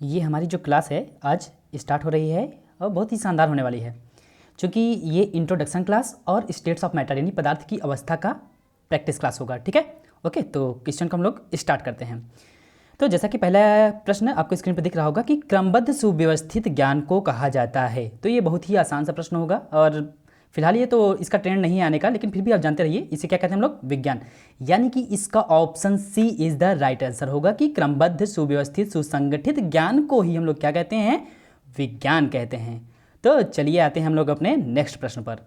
ये हमारी जो क्लास है आज स्टार्ट हो रही है और बहुत ही शानदार होने वाली है, क्योंकि ये इंट्रोडक्शन क्लास और स्टेट्स ऑफ मैटर यानी पदार्थ की अवस्था का प्रैक्टिस क्लास होगा। ठीक है, ओके। तो क्वेश्चन को हम लोग स्टार्ट करते हैं। तो जैसा कि पहला प्रश्न आपको स्क्रीन पर दिख रहा होगा कि क्रमबद्ध सुव्यवस्थित ज्ञान को कहा जाता है, तो ये बहुत ही आसान सा प्रश्न होगा और फिलहाल ये तो इसका ट्रेंड नहीं आने का, लेकिन फिर भी आप जानते रहिए इसे क्या कहते हैं हम लोग, विज्ञान। यानी कि इसका option C is the right answer होगा कि क्रमबद्ध सुव्यवस्थित सुसंगठित ज्ञान को ही हम लोग क्या कहते हैं, विज्ञान कहते हैं। तो चलिए आते हैं हम लोग अपने नेक्स्ट प्रश्न पर।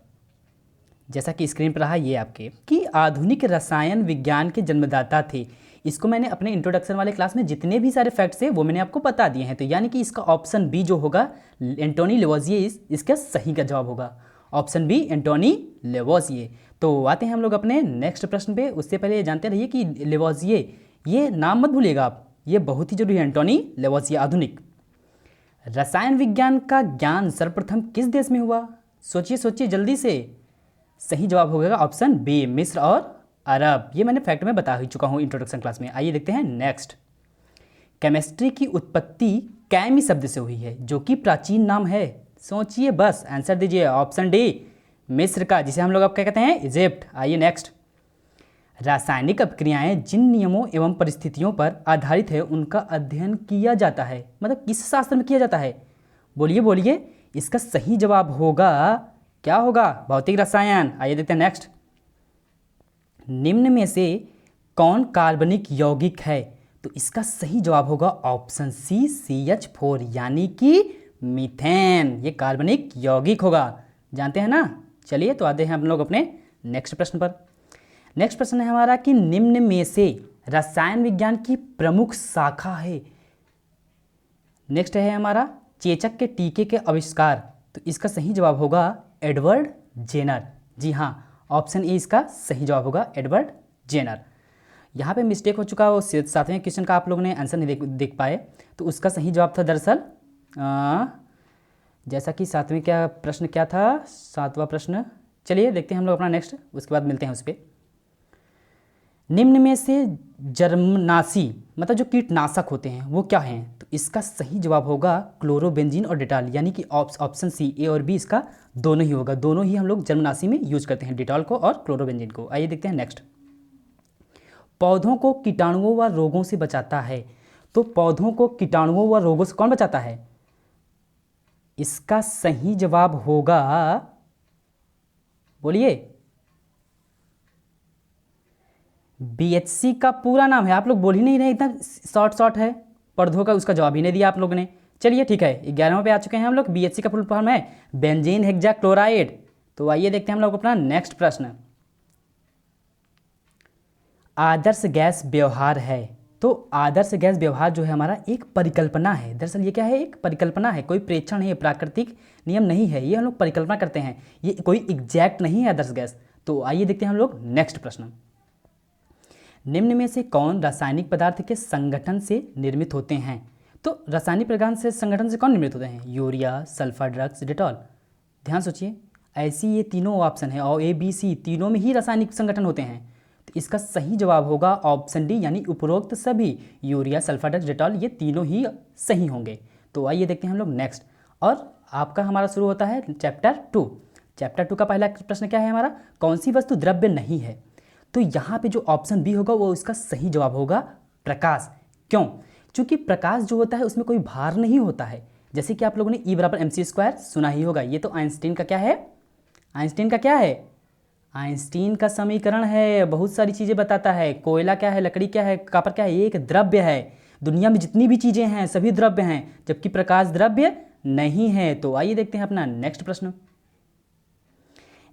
जैसा कि स्क्रीन पर रहा ये आपके कि आधुनिक रसायन विज्ञान के जन्मदाता थे। इसको मैंने अपने इंट्रोडक्शन वाले क्लास में जितने भी सारे फैक्ट्स हैं वो मैंने आपको बता दिए हैं। तो यानी कि इसका ऑप्शन बी जो होगा एंटोनी लेवोजिए इसका सही का जवाब होगा। Option B Antoine Lavoisier. तो आते हैं हम लोग अपने नेक्स्ट प्रश्न पे। उससे पहले ये जानते रहिए कि लेवोजिए, ये नाम मत भूलिएगा आप, ये बहुत ही जरूरी है। एंटोनी लेवोजिए। आधुनिक रसायन विज्ञान का ज्ञान सर्वप्रथम किस देश में हुआ? सोचिए सोचिए जल्दी से। सही जवाब होगा ऑप्शन बी, मिस्र और अरब। ये मैंने फैक्ट में बता ही चुका हूँ इंट्रोडक्शन क्लास में। आइए देखते हैं नेक्स्ट। केमिस्ट्री की उत्पत्ति कैमी शब्द से हुई है, जो कि प्राचीन नाम है। सोचिए बस, आंसर दीजिए। ऑप्शन डी, मिस्र का, जिसे हम लोग अब क्या कहते हैं, इजिप्ट। आइए नेक्स्ट। रासायनिक अभिक्रियाएं जिन नियमों एवं परिस्थितियों पर आधारित है उनका अध्ययन किया जाता है, मतलब किस शास्त्र में किया जाता है? बोलिए बोलिए। इसका सही जवाब होगा, क्या होगा? भौतिक रसायन। आइए देखते हैं नेक्स्ट। निम्न में से कौन कार्बनिक यौगिक है? तो इसका सही जवाब होगा ऑप्शन सी, CH4 यानी कि मीथेन। ये कार्बनिक यौगिक होगा, जानते हैं ना। चलिए तो आते हैं हम लोग अपने नेक्स्ट प्रश्न पर। नेक्स्ट प्रश्न है हमारा कि निम्न में से रसायन विज्ञान की प्रमुख शाखा है। नेक्स्ट है हमारा चेचक के टीके के आविष्कार। तो इसका सही जवाब होगा एडवर्ड जेनर। जी हाँ, ऑप्शन ए इसका सही जवाब होगा, एडवर्ड जेनर। यहाँ पे मिस्टेक हो चुका, वो 7वें क्वेश्चन का आप लोगों ने आंसर नहीं देख पाए। तो उसका सही जवाब था दरअसल जैसा कि 7वें क्या प्रश्न क्या था, 7वां प्रश्न। चलिए देखते हैं हम लोग अपना नेक्स्ट, उसके बाद मिलते हैं उस पर। निम्न में से जर्मनाशी मतलब जो कीटनाशक होते हैं वो क्या हैं? तो इसका सही जवाब होगा क्लोरोबेंजीन और डेटॉल, यानी कि ऑप्शन सी, ए और बी इसका दोनों ही होगा। दोनों ही हम लोग जर्मनाशी में यूज करते हैं, डेटॉल को और क्लोरोबेंजीन को। आइए देखते हैं नेक्स्ट। पौधों को कीटाणुओं व रोगों से बचाता है। तो पौधों को कीटाणुओं व रोगों से कौन बचाता है? इसका सही जवाब होगा, बोलिए। BHC का पूरा नाम है, आप लोग बोल ही नहीं रहे, इतना शॉर्ट है पौधों का, उसका जवाब ही नहीं दिया आप लोगों ने। चलिए ठीक है, 11वें पे आ चुके हैं हम लोग। BHC का फुल फॉर्म है बेंजीन हेक्साक्लोराइड। तो आइए देखते हैं हम लोग अपना नेक्स्ट प्रश्न। आदर्श गैस व्यवहार है। तो आदर्श गैस व्यवहार जो है हमारा एक परिकल्पना है। दरअसल ये क्या है, एक परिकल्पना है, कोई प्रेक्षण नहीं है, प्राकृतिक नियम नहीं है, ये हम लोग परिकल्पना करते हैं, ये कोई एग्जैक्ट नहीं है आदर्श गैस। तो आइए देखते हैं हम लोग नेक्स्ट प्रश्न। निम्न में से कौन रासायनिक पदार्थ के संगठन से निर्मित होते हैं? तो रासायनिक प्रकार से संगठन से कौन निर्मित होते हैं? Urea, sulphur, drugs, Dettol. ध्यान सोचिए, ऐसी ये तीनों ऑप्शन है और ABC तीनों में ही रासायनिक संगठन होते हैं। तो इसका सही जवाब होगा ऑप्शन डी, यानी उपरोक्त सभी, यूरिया, सल्फर, ड्रग्स, डेटॉल, ये तीनों ही सही होंगे। तो आइए देखते हैं हम लोग नेक्स्ट। और आपका हमारा शुरू होता है चैप्टर 2। चैप्टर 2 का पहला प्रश्न क्या है हमारा, कौन सी वस्तु द्रव्य नहीं है? तो यहाँ पे जो ऑप्शन बी होगा वो इसका सही जवाब होगा प्रकाश। क्यों? क्योंकि प्रकाश जो होता है उसमें कोई भार नहीं होता है। जैसे कि आप लोगों ने E=mc² सुना ही होगा। ये तो आइंस्टीन का क्या है, आइंस्टीन का क्या है, आइंस्टीन का समीकरण है, बहुत सारी चीज़ें बताता है। कोयला क्या है, लकड़ी क्या है, कॉपर क्या है, ये एक द्रव्य है। दुनिया में जितनी भी चीज़ें हैं सभी द्रव्य हैं, जबकि प्रकाश द्रव्य नहीं है। तो आइए देखते हैं अपना नेक्स्ट प्रश्न।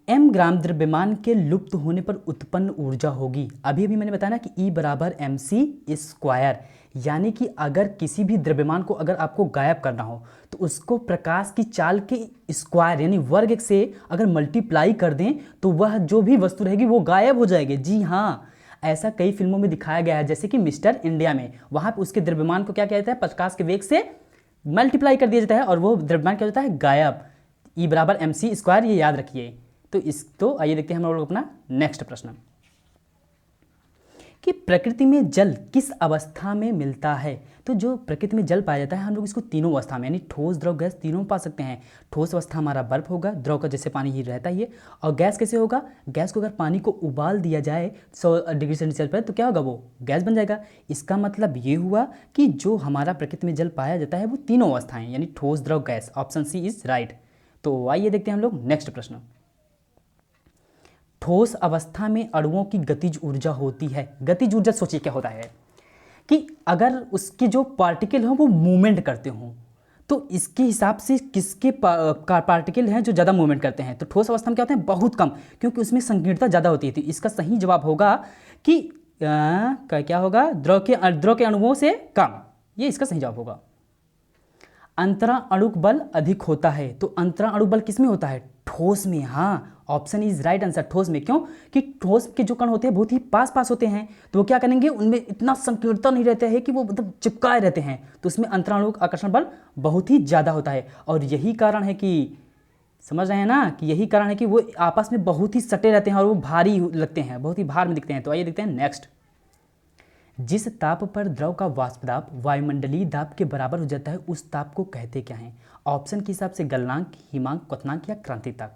m ग्राम द्रव्यमान के लुप्त होने पर उत्पन्न ऊर्जा होगी। अभी अभी मैंने बताया ना कि E=mc², यानी कि अगर किसी भी द्रव्यमान को अगर आपको गायब करना हो तो उसको प्रकाश की चाल के स्क्वायर यानी वर्ग से अगर मल्टीप्लाई कर दें तो वह जो भी वस्तु रहेगी वो गायब हो जाएगी। जी हाँ, ऐसा कई फिल्मों में दिखाया गया है, जैसे कि मिस्टर इंडिया में। वहाँ पर उसके द्रव्यमान को क्या किया जाता है, प्रकाश के वेग से मल्टीप्लाई कर दिया जाता है और वो द्रव्यमान क्या होता है, गायब। E=mc², ये याद रखिए। तो आइए देखते हैं हम लोग अपना नेक्स्ट प्रश्न। कि प्रकृति में जल किस अवस्था में मिलता है। तो जो प्रकृति में जल पाया जाता है हम लोग इसको तीनों अवस्था में, यानी ठोस, द्रव, गैस तीनों में पा सकते हैं। ठोस अवस्था हमारा बर्फ होगा, द्रव का जैसे पानी ही रहता ही है, और गैस कैसे होगा, गैस को अगर पानी को उबाल दिया जाए 100 डिग्री सेल्सियस पर तो क्या होगा, वो गैस बन जाएगा। इसका मतलब ये हुआ कि जो हमारा प्रकृति में जल पाया जाता है वो तीनों अवस्थाएं, यानी ठोस, द्रव, गैस। Option C is right. तो आइए देखते हैं हम लोग नेक्स्ट प्रश्न। ठोस अवस्था में अणुओं की गतिज ऊर्जा होती है। गतिज ऊर्जा सोचिए क्या होता है कि अगर उसके जो पार्टिकल हों वो मूवमेंट करते हों, तो इसके हिसाब से किसके पार्टिकल हैं जो ज़्यादा मूवमेंट करते हैं। तो ठोस अवस्था में क्या होते हैं, बहुत कम, क्योंकि उसमें संकीर्णता ज़्यादा होती है। तो इसका सही जवाब होगा कि क्या होगा, द्रव के अणुओं से कम, ये इसका सही जवाब होगा। अंतरण अणुक बल अधिक होता है। तो अंतरण अणुक बल किस में होता है, ठोस में। हाँ, ऑप्शन इज राइट आंसर, ठोस में। क्यों कि ठोस के जो कण होते हैं बहुत ही पास पास होते हैं, तो वो क्या करेंगे, उनमें इतना संकीर्णता नहीं रहता है कि वो मतलब चिपकाए रहते हैं, तो उसमें अंतराणुक आकर्षण बल बहुत ही ज़्यादा होता है। और यही कारण है कि, समझ रहे हैं ना, कि यही कारण है कि वो आपस में बहुत ही सटे रहते हैं और वो भारी लगते हैं, बहुत ही भार में दिखते हैं। तो आइए देखते हैं नेक्स्ट। जिस ताप पर द्रव का वाष्प दाब वायुमंडलीय दाब के बराबर हो जाता है उस ताप को कहते क्या है। ऑप्शन के हिसाब से गलनांक, हिमांक, क्वथनांक या क्रांति ताप।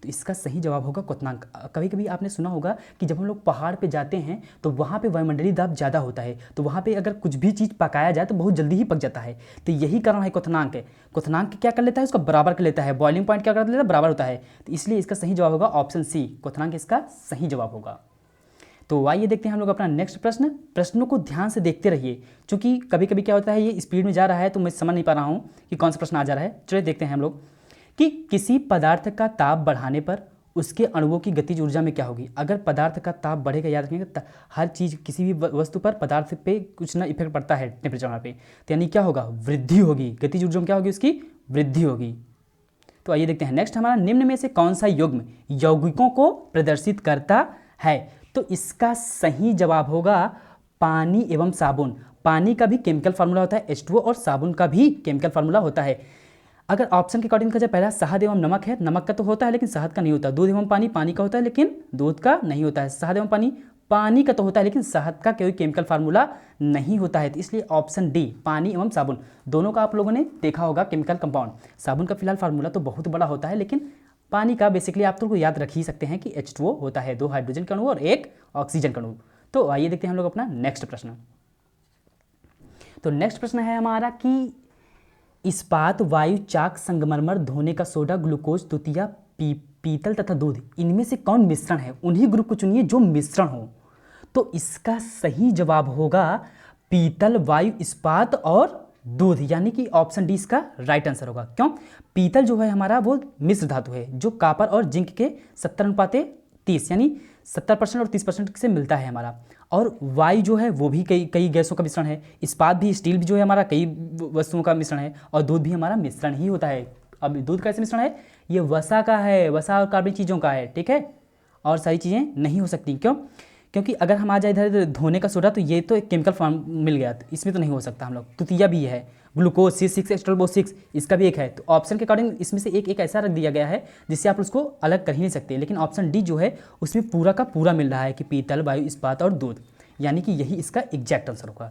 तो इसका सही जवाब होगा क्वथनांक। कभी कभी आपने सुना होगा कि जब हम लोग पहाड़ पे जाते हैं तो वहाँ पे वायुमंडलीय दाब ज़्यादा होता है, तो वहाँ पे अगर कुछ भी चीज़ पकाया जाए तो बहुत जल्दी ही पक जाता है। तो यही कारण है क्वथनांक है। क्वथनांक क्या कर लेता है, उसका बराबर कर लेता है। बॉइलिंग पॉइंट क्या कर लेता है, बराबर होता है। तो इसलिए इसका सही जवाब होगा ऑप्शन सी, क्वथनांक इसका सही जवाब होगा। तो आइए देखते हैं हम लोग अपना नेक्स्ट प्रश्न। प्रश्नों को ध्यान से देखते रहिए, क्योंकि कभी कभी क्या होता है ये स्पीड में जा रहा है तो मैं समझ नहीं पा रहा हूँ कि कौन सा प्रश्न आ जा रहा है। चलिए देखते हैं हम लोग कि किसी पदार्थ का ताप बढ़ाने पर उसके अणुओं की गतिज ऊर्जा में क्या होगी। अगर पदार्थ का ताप बढ़ेगा, याद रखिएगा हर चीज़ किसी भी वस्तु पर पदार्थ पे कुछ ना इफेक्ट पड़ता है टेम्परेचर वहाँ पे, तो यानी क्या होगा, वृद्धि होगी। गतिज ऊर्जा में क्या होगी, उसकी वृद्धि होगी। तो आइए देखते हैं नेक्स्ट हमारा, निम्न में से कौन सा युग्म यौगिकों को प्रदर्शित करता है। तो इसका सही जवाब होगा पानी एवं साबुन। पानी का भी केमिकल फार्मूला होता है H2O और साबुन का भी केमिकल फार्मूला होता है। अगर ऑप्शन के अकॉर्डिंग देखा जाए, पहला शहद एवं नमक है, नमक का तो होता है लेकिन शहद का नहीं होता। दूध एवं पानी, पानी का होता है लेकिन दूध का नहीं होता है। शहद एवं पानी, पानी का तो होता है लेकिन शहद का कोई केमिकल फार्मूला नहीं होता है। तो इसलिए ऑप्शन डी, पानी एवं साबुन, दोनों का आप लोगों ने देखा होगा केमिकल कंपाउंड। साबुन का फिलहाल फार्मूला तो बहुत बड़ा होता है, लेकिन पानी का बेसिकली आप तो याद रख ही सकते हैं कि H2O होता है, 2 हाइड्रोजन का अणु और 1 ऑक्सीजन का अणु। तो आइए देखते हैं हम लोग अपना नेक्स्ट प्रश्न। तो नेक्स्ट प्रश्न है हमारा कि इस्पात, वायु, चाक, संगमरमर, धोने का सोडा, ग्लूकोज, तुतिया, पीतल तथा दूध, इनमें से कौन मिश्रण है। उन्हीं ग्रुप को चुनिए जो मिश्रण हो। तो इसका सही जवाब होगा पीतल, वायु, इस्पात और दूध, यानी कि ऑप्शन डी इसका राइट आंसर होगा। क्यों, पीतल जो है हमारा वो मिश्र धातु है जो कापर और जिंक के 70:30 यानी 70% और 30% से मिलता है हमारा। और वायु जो है वो भी कई गैसों का मिश्रण है। इस्पात भी, स्टील भी जो है हमारा कई वस्तुओं का मिश्रण है। और दूध भी हमारा मिश्रण ही होता है। अब दूध कैसे मिश्रण है, ये वसा का है, वसा और कार्बनिक चीज़ों का है, ठीक है, और सारी चीज़ें नहीं हो सकती। क्यों, क्योंकि अगर हम आ जाए इधर धोने का सोडा तो ये तो एक केमिकल फॉर्म मिल गया, तो इसमें तो नहीं हो सकता हम लोग। तुतिया भी है, ग्लूकोज C6H12O6 इसका भी एक है। तो ऑप्शन के अकॉर्डिंग इसमें से एक ऐसा रख दिया गया है जिससे आप उसको अलग कर ही नहीं सकते। लेकिन ऑप्शन डी जो है उसमें पूरा का पूरा मिल रहा है कि पीतल, वायु, इस्पात और दूध, यानी कि यही इसका एग्जैक्ट आंसर होगा।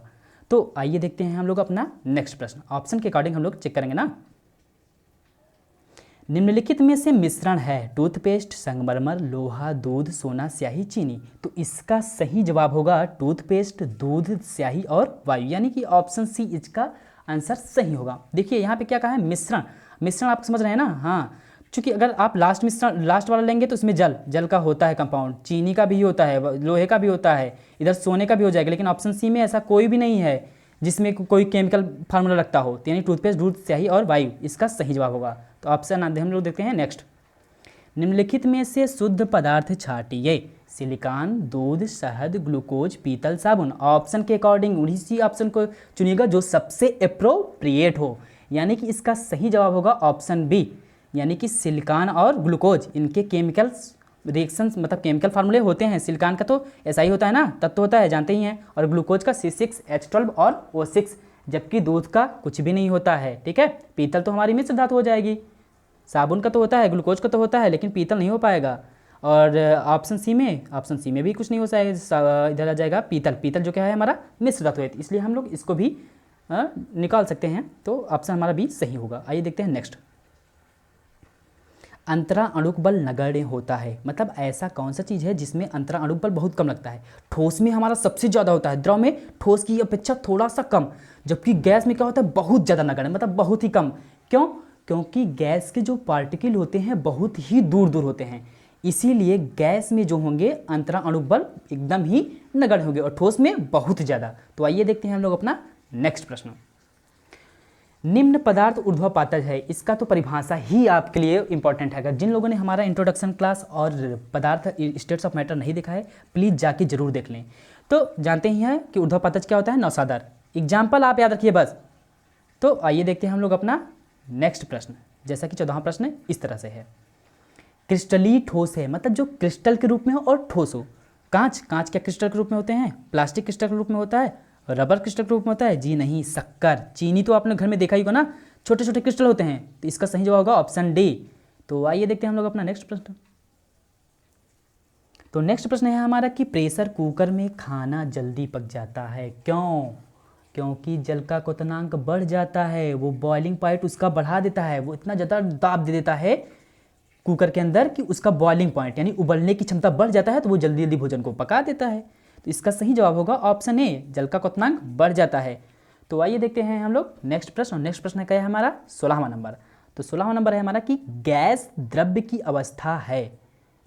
तो आइए देखते हैं हम लोग अपना नेक्स्ट प्रश्न। ऑप्शन के अकॉर्डिंग हम लोग चेक करेंगे ना। निम्नलिखित में से मिश्रण है टूथपेस्ट, संगमरमर, लोहा, दूध, सोना, स्याही, चीनी। तो इसका सही जवाब होगा टूथपेस्ट, दूध, स्याही और वायु, यानी कि ऑप्शन सी इसका आंसर सही होगा। देखिए यहाँ पे क्या कहा है, मिश्रण। मिश्रण आप समझ रहे हैं ना। हाँ, चूँकि अगर आप लास्ट वाला लेंगे तो उसमें जल का होता है कंपाउंड, चीनी का भी होता है, लोहे का भी होता है, इधर सोने का भी हो जाएगा। लेकिन ऑप्शन सी में ऐसा कोई भी नहीं है जिसमें कोई केमिकल फार्मूला लगता हो। तो यानी टूथपेस्ट, दूध, स्याही और वायु इसका सही जवाब होगा। तो ऑप्शन हम लोग देखते हैं नेक्स्ट। निम्नलिखित में से शुद्ध पदार्थ छाटिए। सिलिकॉन, दूध, शहद, ग्लूकोज, पीतल, साबुन। ऑप्शन के अकॉर्डिंग उसी ऑप्शन को चुनिएगा जो सबसे अप्रोप्रिएट हो, यानी कि इसका सही जवाब होगा ऑप्शन बी, यानी कि सिलिकॉन और ग्लूकोज, इनके केमिकल रिएक्शंस मतलब केमिकल फार्मूले होते हैं। सिलिकॉन का तो ऐसा ही होता है ना, तत्व होता है, जानते ही हैं, और ग्लूकोज का C6H12 और O6, जबकि दूध का कुछ भी नहीं होता है, ठीक है। पीतल तो हमारी मिश्र धातु हो जाएगी। साबुन का तो होता है, ग्लूकोज का तो होता है, लेकिन पीतल नहीं हो पाएगा। और ऑप्शन सी में भी कुछ नहीं हो सकता, इधर आ जाएगा पीतल। पीतल जो क्या है हमारा मिश्र धातु है, इसलिए हम लोग इसको भी निकाल सकते हैं, तो ऑप्शन हमारा बी सही होगा। आइए देखते हैं नेक्स्ट। अंतरा अणुक बल नगण्य होता है, मतलब ऐसा कौन सा चीज़ है जिसमें अंतरा अणुक बल बहुत कम लगता है। ठोस में हमारा सबसे ज़्यादा होता है, द्रव में ठोस की अपेक्षा थोड़ा सा कम, जबकि गैस में क्या होता है बहुत ज़्यादा नगण्य, मतलब बहुत ही कम। क्यों? क्योंकि गैस के जो पार्टिकल होते हैं बहुत ही दूर दूर होते हैं, इसीलिए गैस में जो होंगे अंतरा अणुक बल एकदम ही नगण्य होंगे और ठोस में बहुत ज़्यादा। तो आइए देखते हैं हम लोग अपना नेक्स्ट प्रश्न। निम्न पदार्थ ऊर्ध्वपातज है, इसका तो परिभाषा ही आपके लिए इंपॉर्टेंट है। अगर जिन लोगों ने हमारा इंट्रोडक्शन क्लास और पदार्थ स्टेट्स ऑफ मैटर नहीं देखा है, प्लीज़ जाके जरूर देख लें। तो जानते ही हैं कि ऊर्ध्वपातज क्या होता है, नौसादर। एग्जाम्पल आप याद रखिए बस। तो आइए देखते हैं हम लोग अपना नेक्स्ट प्रश्न, जैसा कि 14वां प्रश्न इस तरह से है। क्रिस्टली ठोस है, मतलब जो क्रिस्टल के रूप में हो और ठोस हो। कांच क्या क्रिस्टल के रूप में होते हैं? प्लास्टिक क्रिस्टल के रूप में होता है? रबर क्रिस्टल के रूप में होता है? जी नहीं, शक्कर, चीनी तो आपने घर में देखा ही होगा ना, छोटे छोटे क्रिस्टल होते हैं। तो इसका सही जवाब होगा ऑप्शन डी। तो आइए देखते हैं हम लोग अपना नेक्स्ट प्रश्न। तो नेक्स्ट प्रश्न है हमारा कि प्रेशर कुकर में खाना जल्दी पक जाता है, क्यों? क्योंकि जल का क्वथनांक बढ़ जाता है, वो बॉइलिंग पॉइंट उसका बढ़ा देता है, वो इतना ज़्यादा दाब दे देता है कुकर के अंदर कि उसका बॉइलिंग पॉइंट यानी उबलने की क्षमता बढ़ जाता है, तो वो जल्दी जल्दी भोजन को पका देता है। तो इसका सही जवाब होगा ऑप्शन ए, जल का क्वथनांक बढ़ जाता है। तो आइए देखते हैं हम लोग नेक्स्ट प्रश्न। नेक्स्ट प्रश्न क्या है हमारा 16वां नंबर। तो 16वां नंबर है हमारा कि गैस द्रव्य की अवस्था है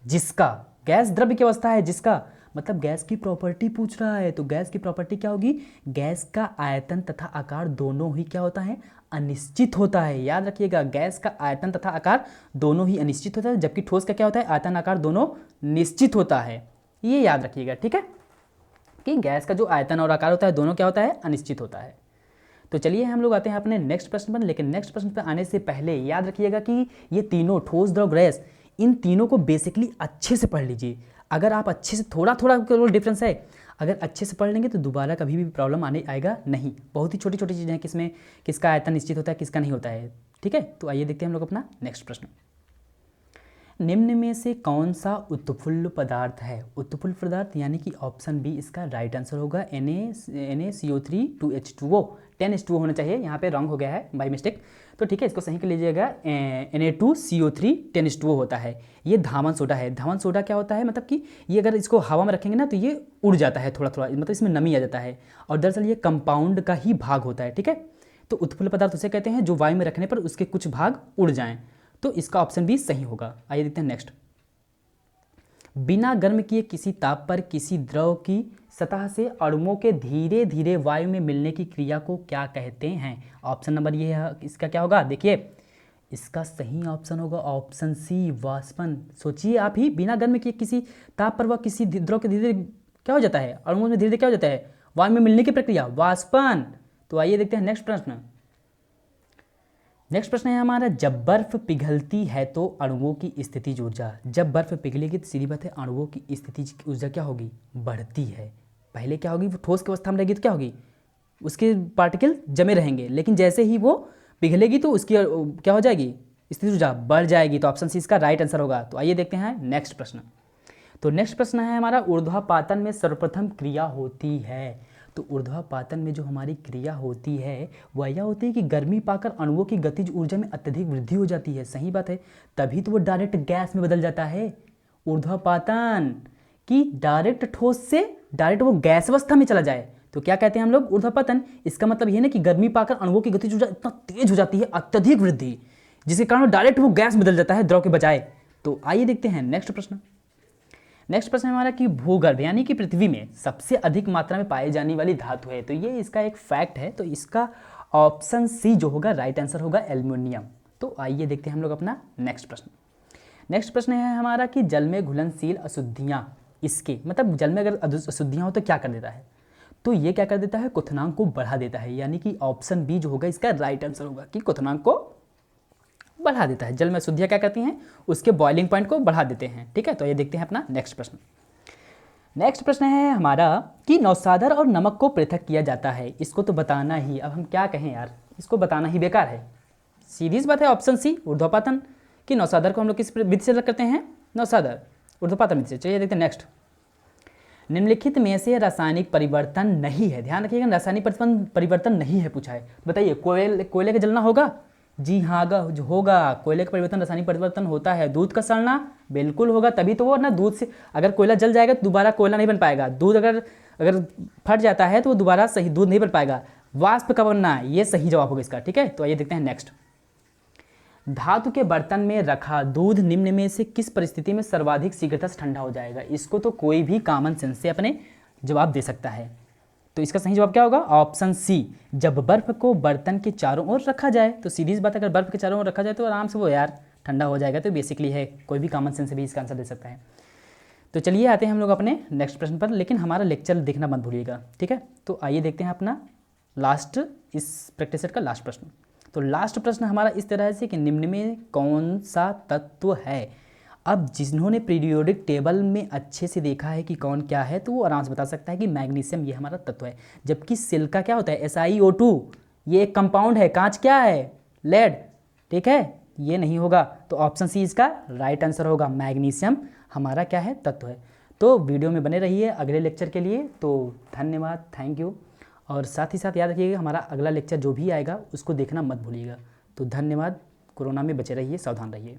जिसका, गैस द्रव्य की अवस्था है जिसका, मतलब गैस की प्रॉपर्टी पूछ रहा है। तो गैस की प्रॉपर्टी क्या होगी? गैस का आयतन तथा आकार दोनों ही क्या होता है? अनिश्चित होता है। याद रखिएगा, गैस का आयतन तथा आकार दोनों ही अनिश्चित होता है, जबकि ठोस का क्या होता है? आयतन आकार दोनों निश्चित होता है। ये याद रखिएगा, ठीक है, कि गैस का जो आयतन और आकार होता है दोनों क्या होता है? अनिश्चित होता है। तो चलिए हम लोग आते हैं अपने नेक्स्ट प्रश्न पर, लेकिन नेक्स्ट प्रश्न पर आने से पहले याद रखिएगा कि ये तीनों ठोस, द्रव, गैस, इन तीनों को बेसिकली अच्छे से पढ़ लीजिए। अगर आप अच्छे से, थोड़ा थोड़ा केवल डिफरेंस है, अगर अच्छे से पढ़ लेंगे तो दोबारा कभी भी प्रॉब्लम आएगा नहीं। बहुत ही छोटी छोटी चीज़ें हैं, किसमें किसका आयतन निश्चित होता है, किसका नहीं होता है, ठीक है। तो आइए देखते हैं हम लोग अपना नेक्स्ट प्रश्न। निम्न में से कौन सा उत्फुल्ल पदार्थ है? उत्फुल्ल पदार्थ यानी कि ऑप्शन बी इसका राइट आंसर होगा। NaCO3 2H2O 10H2O होना चाहिए, यहाँ पे रॉन्ग हो गया है बाय मिस्टेक, तो ठीक है, इसको सही कर लीजिएगा। Na2CO3 10H2O होता है। ये धावन सोडा है। धावन सोडा क्या होता है, मतलब कि ये अगर इसको हवा में रखेंगे ना तो ये उड़ जाता है थोड़ा थोड़ा, मतलब इसमें नमी आ जाता है, और दरअसल ये कंपाउंड का ही भाग होता है, ठीक है। तो उत्फुल्ल पदार्थ उसे कहते हैं जो वायु में रखने पर उसके कुछ भाग उड़ जाएं। तो इसका ऑप्शन भी सही होगा। आइए देखते हैं नेक्स्ट। बिना गर्म किए किसी ताप पर किसी द्रव की सतह से अणुओं के धीरे धीरे वायु में मिलने की क्रिया को क्या कहते हैं? ऑप्शन नंबर ये है, इसका क्या होगा? देखिए, इसका सही ऑप्शन होगा ऑप्शन सी, वाष्पन। सोचिए आप ही, बिना गर्म किए किसी ताप पर वह किसी द्रव के धीरे धीरे क्या हो जाता है? अणुओं में धीरे धीरे क्या हो जाता है? वायु में मिलने की प्रक्रिया, वाष्पन। तो आइए देखते हैं नेक्स्ट प्रश्न। नेक्स्ट प्रश्न है हमारा, जब बर्फ पिघलती है तो अणुओं की स्थितिज ऊर्जा, जब बर्फ पिघलेगी तो सीधी बात है अणुओं की स्थितिज ऊर्जा क्या होगी? बढ़ती है। पहले क्या होगी? वो ठोस की अवस्था में रहेगी तो क्या होगी? उसके पार्टिकल जमे रहेंगे, लेकिन जैसे ही वो पिघलेगी तो उसकी क्या हो जाएगी? स्थितिज ऊर्जा बढ़ जाएगी। तो ऑप्शन सी इसका राइट आंसर होगा। तो आइए देखते हैं नेक्स्ट प्रश्न। तो नेक्स्ट प्रश्न है हमारा, ऊर्ध्वापातन में सर्वप्रथम क्रिया होती है। तो ऊर्ध्वापातन में जो हमारी क्रिया होती है वह यह होती है कि गर्मी पाकर अणुओं की गतिज ऊर्जा में अत्यधिक वृद्धि हो जाती है। सही बात है, तभी तो वो डायरेक्ट गैस में बदल जाता है। ऊर्ध्वापातन कि डायरेक्ट ठोस से डायरेक्ट वो गैस अवस्था में चला जाए तो क्या कहते हैं हम लोग? ऊर्ध्वापातन। इसका मतलब ये ना कि गर्मी पाकर अणुओं की गतिज ऊर्जा इतना तेज हो जाती है, अत्यधिक वृद्धि, जिसके कारण डायरेक्ट वो गैस बदल जाता है द्रव के बजाय। तो आइए देखते हैं नेक्स्ट प्रश्न। नेक्स्ट प्रश्न है हमारा कि भूगर्भ यानी कि पृथ्वी में सबसे अधिक मात्रा में पाई जाने वाली धातु है। तो ये इसका एक फैक्ट है, तो इसका ऑप्शन सी जो होगा राइट आंसर होगा एल्युमिनियम। तो आइए देखते हैं हम लोग अपना नेक्स्ट प्रश्न। नेक्स्ट प्रश्न है हमारा कि जल में घुलनशील अशुद्धियाँ, इसके मतलब जल में अगर अशुद्धियाँ हो तो क्या कर देता है? तो ये क्या कर देता है? क्वथनांक को बढ़ा देता है, यानी कि ऑप्शन बी जो होगा इसका राइट आंसर होगा कि क्वथनांक को बढ़ा देता है। जल में अशुद्धियाँ क्या करती हैं? उसके बॉइलिंग पॉइंट को बढ़ा देते हैं, ठीक है। तो ये देखते हैं अपना नेक्स्ट प्रश्न। नेक्स्ट प्रश्न है हमारा कि नौसादर और नमक को पृथक किया जाता है। इसको तो बताना ही, अब हम क्या कहें यार, इसको बताना ही बेकार है। सीधी सी बात है, ऑप्शन सी ऊर्ध्वापातन कि नौसादर को हम लोग किस विधि से अलग करते हैं? नौसादर ऊर्ध्वपात मिति से। चलिए देखते हैं नेक्स्ट। निम्नलिखित में से रासायनिक परिवर्तन नहीं है, ध्यान रखिएगा रासायनिक परिवर्तन नहीं है पूछा है। बताइए कोयले का जलना होगा? जी हाँ होगा, कोयले का परिवर्तन रासायनिक परिवर्तन होता है। दूध का सड़ना बिल्कुल होगा, तभी तो वो ना दूध से अगर कोयला जल जाएगा तो दोबारा कोयला नहीं बन पाएगा। दूध अगर फट जाता है तो वो दोबारा सही दूध नहीं बन पाएगा। वाष्प का बनना, ये सही जवाब होगा इसका, ठीक है। तो आइए देखते हैं नेक्स्ट। धातु के बर्तन में रखा दूध निम्न में से किस परिस्थिति में सर्वाधिक शीघ्रता से ठंडा हो जाएगा? इसको तो कोई भी कॉमन सेंस से अपने जवाब दे सकता है। तो इसका सही जवाब क्या होगा? ऑप्शन सी, जब बर्फ को बर्तन के चारों ओर रखा जाए। तो सीधी सी बात, अगर बर्फ के चारों ओर रखा जाए तो आराम से वो यार ठंडा हो जाएगा। तो बेसिकली है, कोई भी कॉमन सेंस से भी इसका आंसर दे सकता है। तो चलिए आते हैं हम लोग अपने नेक्स्ट प्रश्न पर, लेकिन हमारा लेक्चर देखना मत भूलिएगा, ठीक है। तो आइए देखते हैं अपना लास्ट, इस प्रैक्टिस सेट का लास्ट प्रश्न। तो लास्ट प्रश्न हमारा इस तरह से कि निम्न में कौन सा तत्व है? अब जिन्होंने पीरियोडिक टेबल में अच्छे से देखा है कि कौन क्या है, तो वो आराम से बता सकता है कि मैग्नीशियम ये हमारा तत्व है। जबकि सिलिका क्या होता है? SiO2, ये एक कंपाउंड है। कांच क्या है? लेड, ठीक है, ये नहीं होगा। तो ऑप्शन सी इसका राइट आंसर होगा, मैग्नीशियम हमारा क्या है? तत्व है। तो वीडियो में बने रहिए अगले लेक्चर के लिए। तो धन्यवाद, थैंक यू। और साथ ही साथ याद रखिएगा हमारा अगला लेक्चर जो भी आएगा उसको देखना मत भूलिएगा। तो धन्यवाद। कोरोना में बचे रहिए, सावधान रहिए।